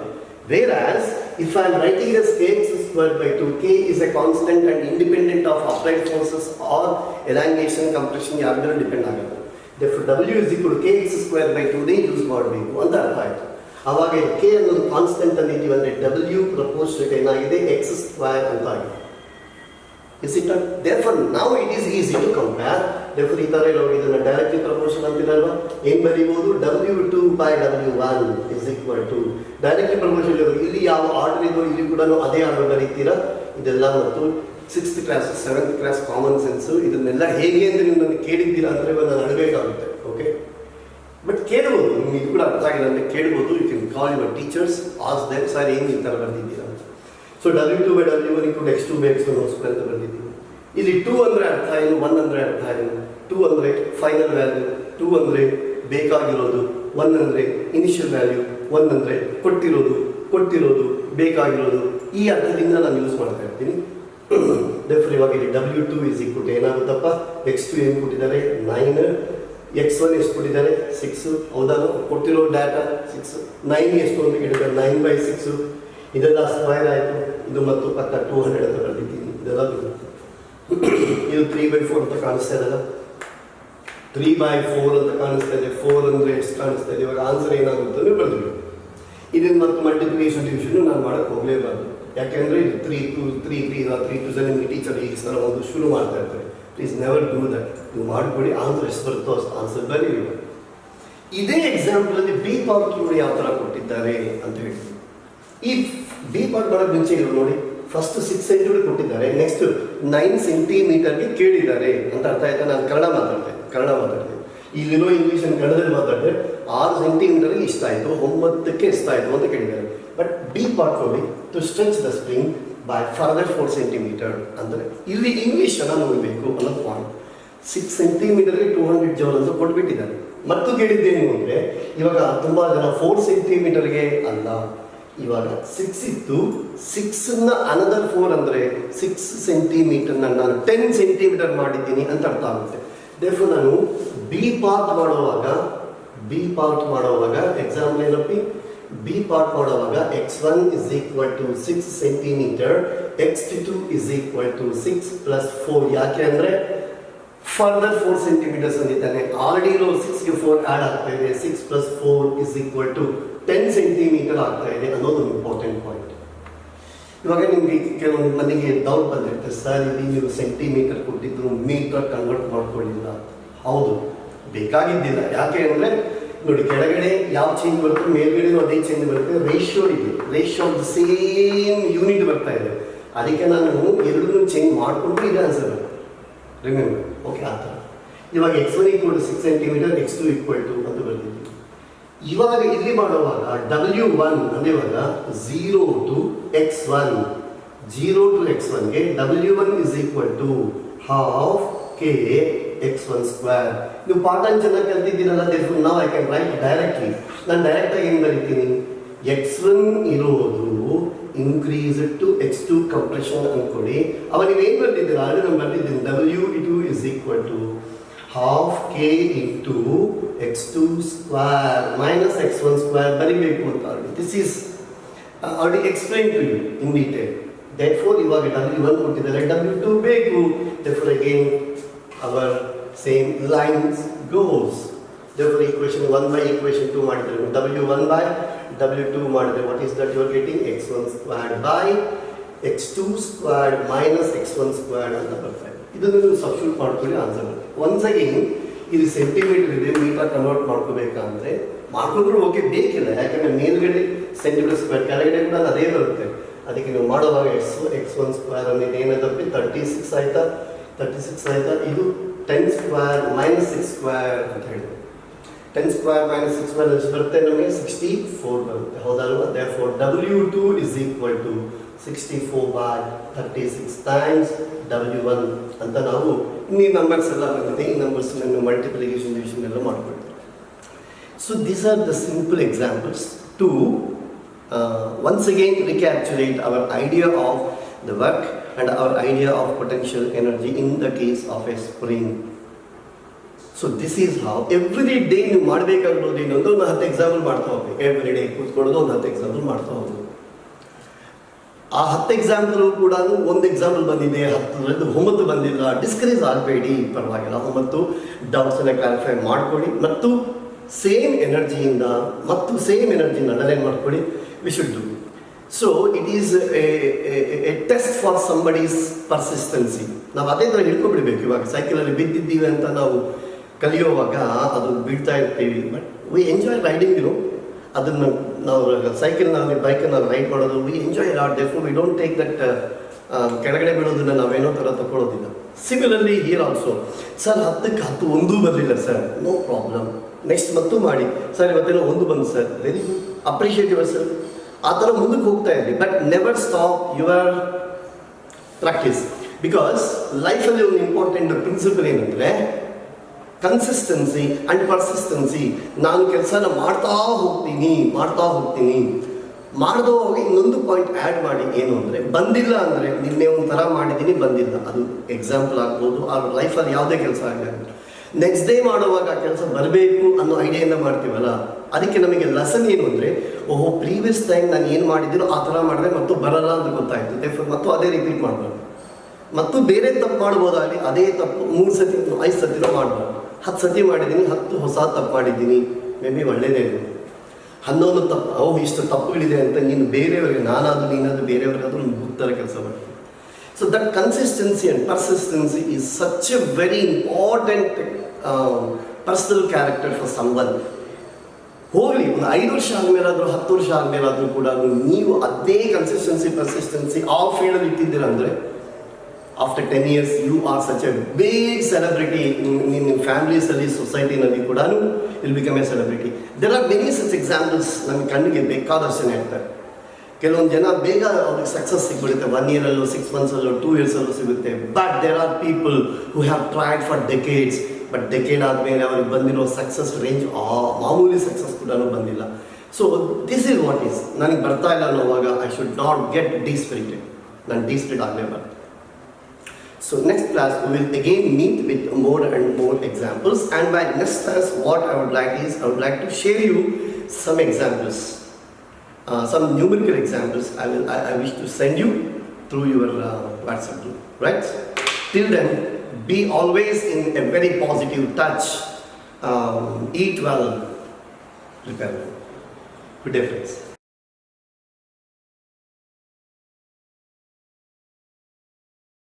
Whereas, if I am writing as kx²/2, k is a constant and independent of applied forces or elongation, compression, ಯಾರ ಮೇಲೆ depend ಆಗುತ್ತೆ. Therefore, W is equal to kx²/2 ನೇ use ಮಾಡಬೇಕು ಅಂತ ಅರ್ಥ ಆಯಿತು. ಆವಾಗ k ಅನ್ನೋದು ಕಾನ್ಸ್ಟೆಂಟ್ ಅಂದಿದ್ದೀವಿ ಅಂದರೆ W ಪ್ರಪೋರ್ಷನೇಟ್ ಏನಾಗಿದೆ x² ಅಂತ ಆಗಿದೆ. Is it not? Therefore, now it is easy to compare. Therefore, ಈ ಥರ ನಾವು ಇದನ್ನು ಡೈರೆಕ್ಟ್ಲಿ ಪ್ರಪೋರ್ಷನ್ ಅಂತಿರಲ್ವಾ, ಏನು ಬರೀಬೋದು W2/W1 is equal to directly proportion. ಇಲ್ಲಿ ಯಾವ ಆರ್ಡರ್ ಇದೋ ಇಲ್ಲಿ ಕೂಡ ಅದೇ ಆರ್ಡರ್ ಬರೀತೀರಾ. ಇದೆಲ್ಲ ಮತ್ತು 6th class 7th class common sense, ಇದನ್ನೆಲ್ಲ ಹೇಗೆ ಅಂತ ನೀವು ನನಗೆ ಕೇಳಿದ್ದೀರಾ ಅಂದರೆ ನಾನು ಅಡಬೇಕಾಗುತ್ತೆ. ಓಕೆ, ಬಟ್ ಕೇಳ್ಬೋದು, ನಿಮ್ಗೆ ಇದು ಕೂಡ ಅರ್ಥ ಆಗಿಲ್ಲ ಅಂದರೆ ಕೇಳ್ಬೋದು. You can call your teachers, ask them sir ಏನು ಈ ಥರ ಬರ್ತಿದ್ದೀರಾ ಅಂತ. ಸೊ W2/W1 = x2/x1² ಅಂತ ಬರ್ತಿದ್ದೀವಿ. ಇಲ್ಲಿ 2 ಅಂದರೆ ಅರ್ಥ ಏನು, 1 ಅಂದರೆ ಅರ್ಥ ಏನು. 2 ಅಂದರೆ ಫೈನಲ್ ವ್ಯಾಲ್ಯೂ, 2 ಅಂದರೆ ಬೇಕಾಗಿರೋದು, 1 ಅಂದರೆ ಇನಿಷಿಯಲ್ ವ್ಯಾಲ್ಯೂ, 1 ಅಂದರೆ ಕೊಟ್ಟಿರೋದು ಬೇಕಾಗಿರೋದು. ಈ ಅರ್ಥದಿಂದ ನಾನು ಯೂಸ್ ಮಾಡ್ತಾ ಇರ್ತೀನಿ. ಡೆಫರ್ ಇವಾಗ ಇಲ್ಲಿ W2 = ಏನಾಗುತ್ತಪ್ಪ, x2 ಏನು ಕೊಟ್ಟಿದ್ದಾರೆ 9, x1 ಎಷ್ಟು ಕೊಟ್ಟಿದ್ದಾರೆ 6, ಹೌದಾ? ಕೊಟ್ಟಿರೋ ಡಾಟಾ 6, 9 ಎಷ್ಟು ಅಂತ ಕೇಳಿದ್ದಾರೆ 9/6. ಇದೆಲ್ಲ ಸ್ಕ್ವೈರ್ ಆಯಿತು. ಇದು ಮತ್ತು ಪಕ್ಕ 200 ಅಂತ ಬರ್ತಿದ್ದೀನಿ. ಇದೆಲ್ಲ ಇದು 3/4 ಅಂತ ಕಾಣಿಸ್ತಾ ಇದೆಲ್ಲ, 3/4 ಅಂತ ಕಾಣಿಸ್ತಾ ಇದೆ. 4 ಅಂದರೆ ಎಷ್ಟು ಕಾಣಿಸ್ತಾ ಇದೆ. ಇವಾಗ ಆನ್ಸರ್ ಏನಾಗುತ್ತೆ ಅಂದರೆ ಬರ್ತೀವಿ. ಇದನ್ನು ಮತ್ತು ಮಲ್ಟಿಪ್ಲಿಕೇಶನ್ ಡಿವಿಷನ್ ನಾನು ಮಾಡೋಕ್ಕೆ ಹೋಗಲೇಬಾರ್ದು. ಯಾಕೆಂದರೆ ಇದು 3 2 ನಿಮಗೆ ಟೀಚರ್ ಈ ಸಲ ಒಂದು ಶುರು ಮಾಡ್ತಾ ಇರ್ತಾರೆ. Please never do that. ನೀವು ಮಾಡಿಕೊಡಿ, ಆನ್ಸರ್ ಎಷ್ಟು ಬರುತ್ತೋ ಅಷ್ಟು ಆನ್ಸರ್ ಬರೀ. ಇದೇ ಎಕ್ಸಾಂಪಲಲ್ಲಿ ಬಿ ಪಾರ್ಟ್ ನೋಡಿ ಯಾವ ಥರ ಕೊಟ್ಟಿದ್ದಾರೆ ಅಂತ ಹೇಳ್ತೀವಿ. ಈ ಬಿ ಪಾರ್ಟ್ ಮಾಡೋಕ್ಕೆ ಮುಂಚೆ ಇವರು ನೋಡಿ, ಫಸ್ಟ್ 6 centimeter ಕೊಟ್ಟಿದ್ದಾರೆ, ನೆಕ್ಸ್ಟ್ 9 centimeterಗೆ ಕೇಳಿದ್ದಾರೆ ಅಂತ ಅರ್ಥ ಆಯ್ತಾ? ನಾನು ಕನ್ನಡ ಮಾತಾಡ್ತೇನೆ, ಇಲ್ಲಿರೋ ಇಂಗ್ಲೀಷನ್ನು ಕನ್ನಡದಲ್ಲಿ ಮಾತಾಡಿದೆ. 6 centimeterಗೆ ಇಷ್ಟ ಆಯಿತು, 9ಕ್ಕೆ ಇಷ್ಟ ಆಯಿತು ಅಂತ ಕೇಳಿದ್ದಾರೆ. ಬಟ್ ಬಿ ಪಾರ್ಟ್ ನೋಡಿ, to stretch the spring by further 4 centimeter ಅಂದರೆ ಇಲ್ಲಿ ಇಂಗ್ಲೀಷ್ ಅನ್ನ ನೋಡಬೇಕು ಅನ್ನೋ ಪಾಯಿಂಟ್. 6 centimeterಗೆ 200 Joule ಅಂತ ಕೊಟ್ಬಿಟ್ಟಿದ್ದಾರೆ. ಮತ್ತು ಕೇಳಿದ್ದೇನು ಅಂದರೆ ಇವಾಗ ತುಂಬ ಜನ 4 centimeterಗೆ ಅಲ್ಲ, ಇವಾಗ 6 ಇತ್ತು, 6ನ ಅನದರ್ 4 ಅಂದರೆ 6 centimeter ನಾನು 10 centimeter ಮಾಡಿದ್ದೀನಿ ಅಂತ ಅರ್ಥ ಆಗುತ್ತೆ. ದೇರ್ಫೋರ್ ನಾನು ಬಿ ಪಾರ್ಟ್ ಮಾಡುವಾಗ ಎಕ್ಸಾಂಪಲ್ ಏನಪ್ಪಿ, ಬಿ ಪಾರ್ಟ್ ಮಾಡುವಾಗ x1 = 6 centimeter, x2 = 6 + 4. ಯಾಕೆ ಅಂದರೆ ಫರ್ದರ್ 4 centimeters ಅಂದಿದ್ದಾನೆ. ಆಲ್ರೆಡಿ ಇರೋ 6ಗೆ 4 ಆ್ಯಡ್ ಆಗ್ತಾ ಇದೆ. 6 + 4 = 10 centimeter ಆಗ್ತಾ ಇದೆ ಅನ್ನೋದು ಇಂಪಾರ್ಟೆಂಟ್ ಪಾಯಿಂಟ್. ಇವಾಗ ನಿಮಗೆ ಕೆಲವೊಂದು ಮನೆಗೆ ಡೌಟ್ ಬಂದಿರುತ್ತೆ, ಸರ್ ಇಲ್ಲಿ ನೀವು ಸೆಂಟಿಮೀಟರ್ ಕೊಟ್ಟಿದ್ದು ಮೀಟರ್ ಕನ್ವರ್ಟ್ ಮಾಡ್ಕೊಳ್ಳಿಲ್ಲ. ಹೌದು, ಬೇಕಾಗಿದ್ದಿಲ್ಲ. ಯಾಕೆ ಅಂದರೆ ನೋಡಿ, ಕೆಳಗಡೆ ಯಾವ ಚೇಂಜ್ ಬರುತ್ತೆ, ಮೇಲ್ಗಡೆನೂ ಅದೇ ಚೇಂಜ್ ಬರುತ್ತೆ. Ratio of the same unit ಬರ್ತಾ ಇದೆ. ಅದಕ್ಕೆ ನಾನು ಎರಡನ್ನೂ ಚೇಂಜ್ ಮಾಡಿಕೊಂಡು ಇದೆ ಆನ್ಸರ್ ಬರುತ್ತೆ. Remember, okay? ಆ ಥರ ಇವಾಗ x1 = 6 centimeter, x2 = ಅಂತ ಬರ್ತಿದ್ವಿ. ಇವಾಗ ಇಲ್ಲಿ ಮಾಡುವಾಗ W1 ಅಂದರೆ ಇವಾಗ 0 to x1ಗೆ W1 = ½ k x1 square. ನೀವು ಪಾಠನ ಚೆನ್ನಾಗಿ ಕಲ್ತಿದ್ದೀರಲ್ಲ, therefore now I can write directly. ನಾನು ಡೈರೆಕ್ಟಾಗಿ ಏನು ಬರೀತೀನಿ, x1 ಇರೋದು ಇನ್ಕ್ರೀಸ್ ಟು x2 ಕಂಪ್ರೆಷನ್ ಅಂದ್ಕೊಳ್ಳಿ. ಅವಾಗ ನೀವೇನು ಬರ್ತಿದ್ದೀರಾ, ಆಲ್ರೆಡಿ ನಾನು ಬರ್ತಿದ್ದೀನಿ W2 is equal to half k into x2 square minus x1 square ಬರೀಬೇಕು ಅಂತ already. This is already explained to you in detail. Therefore ಇವಾಗ W1 ಕೊಟ್ಟಿದ್ದಾರೆ, W2 ಬೇಕು. Therefore again our same lines goes. Therefore equation 1 by equation 2 ಮಾಡಿದ್ರೆ W1 by W2 ಮಾಡಿದ್ರೆ what is that you are getting, x1 squared by x2 squared minus x1 squared ಅಂತ ಬರ್ತಾ ಇದೆ. ಇದನ್ನು ನೀವು ಸಬ್ಸ್ಟಿಟ್ಯೂಟ್ ಮಾಡ್ಕೊಳ್ಳಿ, ಆನ್ಸರ್ ಬರುತ್ತೆ. ಒನ್ಸ್ ಅಗೇನ್ ಇದು ಸೆಂಟಿಮೀಟರ್ ಇದೆ, ಮೀಟರ್ ಕನ್ವರ್ಟ್ ಮಾಡ್ಕೋಬೇಕಂದ್ರೆ ಮಾಡ್ಕೊಂಡ್ರು ಓಕೆ, ಬೇಕಿಲ್ಲ. ಯಾಕಂದರೆ ಮೇಲ್ಗಡೆ ಸೆಂಟಿಮೀಟರ್ ಸ್ಕ್ವೇರ್, ಕೆಳಗಡೆ ಕೂಡ ಅದೇ ಬರುತ್ತೆ. ಅದಕ್ಕೆ ನೀವು ಮಾಡುವಾಗ x1 ಸ್ಕ್ವೇರ್ ಅನ್ನೋದು ಏನಾಗುತ್ತೆ, 36 ಆಯಿತಾ, 36 ಆಯಿತಾ. ಇದು 10 ಸ್ಕ್ವೇರ್ ಮೈನಸ್ 6 ಸ್ಕ್ವೇರ್ ಅಂತ ಹೇಳಿದೆ. 10 ಸ್ಕ್ವೇರ್ ಮೈನಸ್ 6 ಸ್ಕ್ವೇರ್ ಎಷ್ಟು ಬರುತ್ತೆ, ನಮಗೆ 64 ಬರುತ್ತೆ, ಹೌದಲ್ವಾ. therefore W2 is equal to 64 by 36 times W1 ಅಂತ ನಾವು ಇನ್ನೀ ನಂಬರ್ಸ್ ಎಲ್ಲ ಬಂದಿದೆ. ಈ ನಂಬರ್ಸ್ನ ಮಲ್ಟಿಪ್ಲಿಕೇಶನ್ ಡಿವಿಷನ್ ಎಲ್ಲ ಮಾಡ್ಕೊಳ್ತೀವಿ. So these are the simple examples to once again recapitulate our idea of the work and our idea of potential energy in the case of a spring. So this is how every day ನೀವು ಮಾಡಬೇಕಾಗಿರೋದು ಇನ್ನೊಂದು 10 example ಮಾಡ್ತಾ ಹೋಗ್ಬೇಕು. Every day ಕೂತ್ಕೊಳ್ಳೋದು ಒಂದು 10 example ಮಾಡ್ತಾ ಹೋಗ್ಬೇಕು. ಆ 10 example ಕೂಡ ಒಂದು ಎಕ್ಸಾಂಪಲ್ ಬಂದಿದೆ, 10ರಲ್ಲಿ 9 ಬಂದಿಲ್ಲ, ಡಿಸ್ಕರೇಜ್ ಆಗಬೇಡಿ, ಪರವಾಗಿಲ್ಲ. 9 ಡೌಟ್ಸನ್ನು ಕ್ಲಾರಿಫೈ ಮಾಡ್ಕೊಳ್ಳಿ ಮತ್ತು ಸೇಮ್ ಎನರ್ಜಿಯಿಂದ ಅನಲೈನ್ ಮಾಡ್ಕೊಳ್ಳಿ. We should do. So it is a test for somebody's persistency. ನಾವು ಅದೇ ಥರ ಹಿಡ್ಕೊಬಿಡ್ಬೇಕು. ಇವಾಗ ಸೈಕಲಲ್ಲಿ ಬಿದ್ದಿದ್ದೀವಿ ಅಂತ ನಾವು ಕಲಿಯುವಾಗ ಅದು ಬೀಳ್ತಾ ಇರ್ತೀವಿ, ಬಟ್ ವಿ ಎಂಜಾಯ್ ರೈಡಿಂಗ್. ಅದನ್ನು ನಾವು ಸೈಕಲ್ನಲ್ಲಿ ಬೈಕನ್ನು ರೈಡ್ ಮಾಡೋದು V enjoy lot. We don't take that ಕೆಳಗಡೆ ಬೀಳೋದನ್ನು ನಾವೇನೋ ಥರ ತಗೊಳ್ಳೋದಿಲ್ಲ. ಸಿಮಿಲರ್ಲಿ ಹಿಯರ್ ಆಲ್ಸೋ, ಸರ್ 10ಕ್ಕೆ 10 ಒಂದೂ ಬರಲಿಲ್ಲ ಸರ್, ನೋ ಪ್ರಾಬ್ಲಮ್, ನೆಕ್ಸ್ಟ್ ಮತ್ತೂ ಮಾಡಿ ಸರ್, ಇವತ್ತೇನೋ 1 ಬಂದು sir, very good, appreciate your sir. ಆ ಥರ ಮುಂದಕ್ಕೆ ಹೋಗ್ತಾ ಇದ್ವಿ, but never stop your practice. Because ಲೈಫಲ್ಲಿ ಒಂದು ಇಂಪಾರ್ಟೆಂಟ್ ಪ್ರಿನ್ಸಿಪಲ್ ಏನಂದರೆ ಕನ್ಸಿಸ್ಟೆನ್ಸಿ ಆ್ಯಂಡ್ ಪರ್ಸಿಸ್ಟೆನ್ಸಿ. ನಾನು ಕೆಲಸನ ಮಾಡ್ತಾ ಹೋಗ್ತೀನಿ. ಮಾಡ್ದೋ ಹೋಗಿ ಇನ್ನೊಂದು ಪಾಯಿಂಟ್ ಆ್ಯಡ್ ಮಾಡಿ, ಏನು ಅಂದರೆ ಬಂದಿಲ್ಲ ಅಂದರೆ ನಿನ್ನೆ ಒಂಥರ ಮಾಡಿದ್ದೀನಿ ಬಂದಿಲ್ಲ, ಅದು ಎಕ್ಸಾಂಪಲ್ ಆಗ್ಬೋದು. ಆ ಲೈಫಲ್ಲಿ ಯಾವುದೇ ಕೆಲಸ ಆಗಲಿ, ನೆಕ್ಸ್ಟ್ ಡೇ ಮಾಡುವಾಗ ಆ ಕೆಲಸ ಬರಬೇಕು ಅನ್ನೋ ಐಡಿಯಾಯಿಂದ ಮಾಡ್ತೀವಲ್ಲ, ಅದಕ್ಕೆ ನಮಗೆ ಲೆಸನ್ ಏನು ಅಂದರೆ, ಓಹೋ ಪ್ರೀವಿಯಸ್ ಟೈಮ್ ನಾನು ಏನು ಮಾಡಿದ್ದೀನೋ ಆ ಥರ ಮಾಡಿದ್ರೆ ಮತ್ತು ಬರಲ್ಲ ಅಂತ ಗೊತ್ತಾಯಿತು, ಮತ್ತು ಅದೇ ರಿಪೀಟ್ ಮಾಡಬಾರ್ದು. ಮತ್ತು ಬೇರೆ ತಪ್ಪು ಮಾಡ್ಬೋದಾಗಲಿ, ಅದೇ ತಪ್ಪು 3 ಸತಿ 5 ಸತಿನೋ ಮಾಡಬಾರ್ದು. 10 ಸತಿ ಮಾಡಿದ್ದೀನಿ, 10 ಹೊಸ ತಪ್ಪು ಮಾಡಿದ್ದೀನಿ, ಮೇ ಬಿ ಒಳ್ಳೆಯದೇ ಇದೆ. 11 ತಪ್ಪು, ಇಷ್ಟು ತಪ್ಪುಗಳಿದೆ ಅಂತ ನೀನು ಬೇರೆಯವರಿಗೆ, ನಾನಾದರೂ ನೀನಾದರೂ ಬೇರೆಯವ್ರಿಗಾದರೂ ಥರ ಕೆಲಸ ಮಾಡ್ತೀನಿ. So that consistency and persistence is such a very important personal character for someone. ಹೋಗಲಿ ಒಂದು 5 ವರ್ಷ ಆದಮೇಲಾದರೂ 10 ವರ್ಷ ಆದಮೇಲಾದರೂ ಕೂಡ ನೀವು ಅದೇ ಕನ್ಸಿಸ್ಟೆನ್ಸಿ ಪರ್ಸಿಸ್ಟೆನ್ಸಿ ಆ ಫೀಲ್ಡಲ್ಲಿ ಇಟ್ಟಿದ್ದೀರ ಅಂದರೆ, after 10 years you are such a big celebrity ನಿಮ್ಮ ಫ್ಯಾಮಿಲೀಸಲ್ಲಿ, ಸೊಸೈಟಿನಲ್ಲಿ ಕೂಡ will become a celebrity. There are many such examples ನಮ್ಮ ಕಣ್ಣಿಗೆ ಬೇಕಾದಷ್ಟು ಇರ್ತಾರೆ. ಕೆಲವೊಂದು ಜನ ಬೇಗ ಅವ್ರಿಗೆ ಸಕ್ಸಸ್ ಸಿಗ್ಬಿಡುತ್ತೆ, 1 yearಲ್ಲೋ 6 monthsಲ್ಲೋ 2 yearsಲ್ಲೂ ಸಿಗುತ್ತೆ. But there are people who have tried for decades, but decade ಆದಮೇಲೆ ಅವ್ರಿಗೆ ಬಂದಿರೋ ಸಕ್ಸಸ್ ರೇಂಜ್ ಮಾಮೂಲಿ ಸಕ್ಸಸ್ ಕೂಡ ಬಂದಿಲ್ಲ. So this is what is. ನನಗೆ ಬರ್ತಾ ಇಲ್ಲ ಅನ್ನೋವಾಗ I should not get dispirited, ನಾನು dispirit ಆಗಲೇಬಾರ್ದು. So next class we will again meet with more and more examples, and by next class what I would like to share you some examples, some numerical examples I wish to send you through your WhatsApp group, right? Till then, be always in a very positive touch, eat well, prepare well. Good day friends.